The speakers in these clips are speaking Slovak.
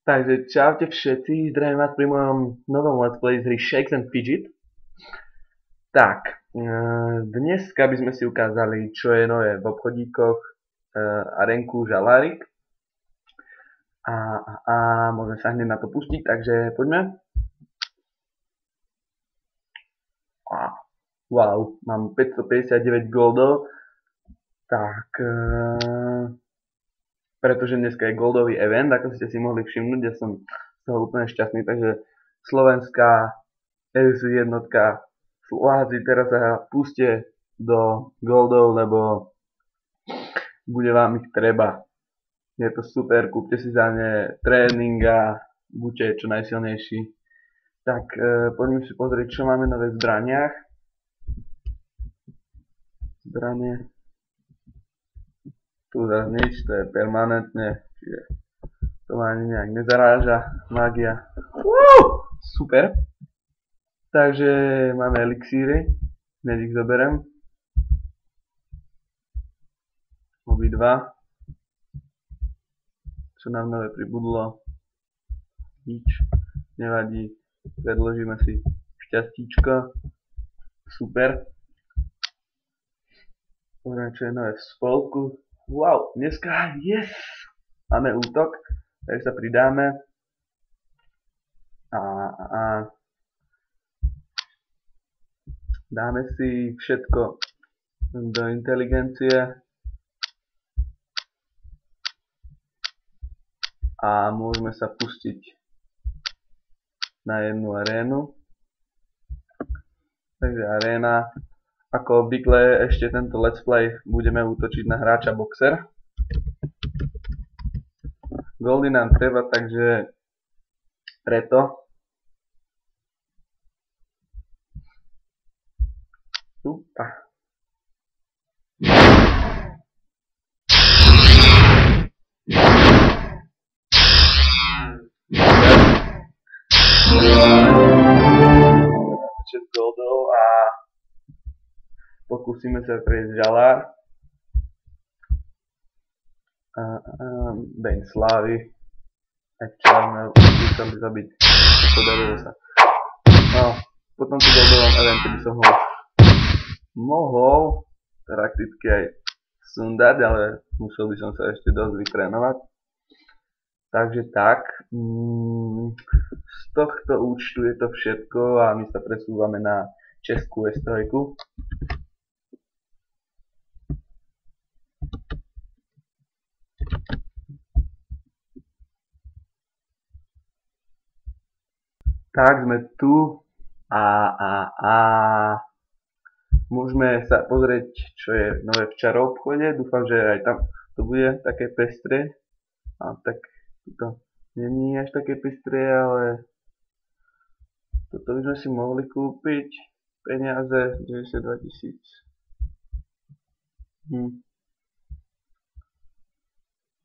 Takže čaute všetci, zdravím vás pri mojom novom let's play z hry Shakes and Fidget. Tak, dneska by sme si ukázali, čo je nové v obchodíkoch Arenku Žalárik. A môžeme sa hneď na to pustiť, takže poďme. Wow, mám 559 goldov. Tak, pretože dneska je goldový event, ako ste si mohli všimnúť, ja som z toho úplne šťastný, takže slovenská FC jednotka, Slováci, teraz sa pustie do goldov, lebo bude vám ich treba. Je to super, kúpte si za ne tréning a buďte čo najsilnejší. Tak, poďme si pozrieť, čo máme nové v zbraniach. Zbranie. Tu zase nič, to je permanentne, čiže to ma ani nejak nezaráža, mágia. Super. Takže máme elixíry, hneď ich zoberem. Obidva. Čo nám nové pribudlo? Nič, nevadí, predložíme si šťastíčko. Super. Pozrieme, čo je nové v spolku. Wow, dneska, yes! Máme útok, takže sa pridáme. A dáme si všetko do inteligencie. A môžeme sa pustiť na jednu arénu. Takže aréna. Ako obvykle ešte tento let's play budeme útočiť na hráča boxer. Goldy nám treba, takže preto. Super. Goldov a pokúsime sa prejsť žalár. Deň slávy. Aj včera sme chceli zabiť. Podarilo sa. No, po tomto goldovom evente by som ho mohol prakticky aj sundať, ale musel by som sa ešte dosť vytrénovať. Takže tak, z tohto účtu je to všetko a my sa presúvame na českú S3. Tak, sme tu a môžeme sa pozrieť, čo je nové v čaro obchode. Dúfam, že aj tam to bude také pestré. A tak to není až také pestré, ale toto by sme si mohli kúpiť. Peniaze 92 000.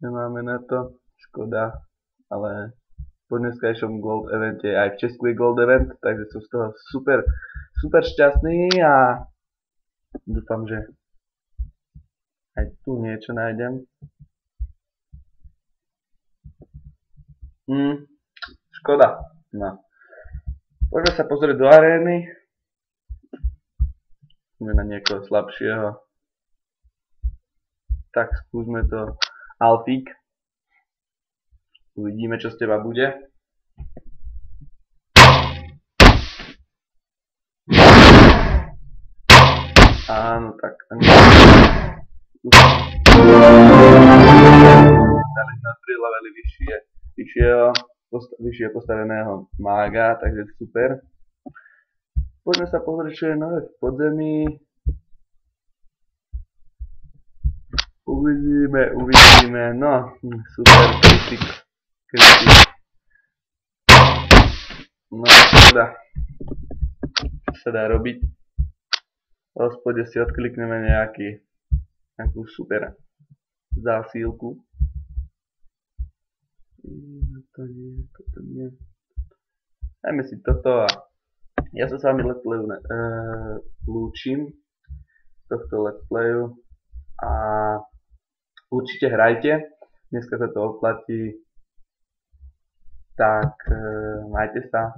Nemáme na to, škoda, ale po dneskajšom gold evente, aj v Česku je gold event, takže som z toho super šťastný a dúfam, že aj tu niečo nájdem. Škoda. No. Poďme sa pozrieť do arény. Skúsme na niekoho slabšieho. Tak skúsme to Alfík. Uvidíme, čo z teba bude. Áno, tak. Dali sme 3 levely vyššie postaveného mága, takže super. Poďme sa pozrieť, čo je nové v podzemí. Uvidíme, no, super, kritik. No, škoda. Čo sa dá robiť? V hospode si odklikneme nejakú super zásílku. Toto nie. Dajme si toto a ja sa s vami let's playu lúčim z tohto let's playu a určite hrajte. Dneska sa to oplatí tak majte sa.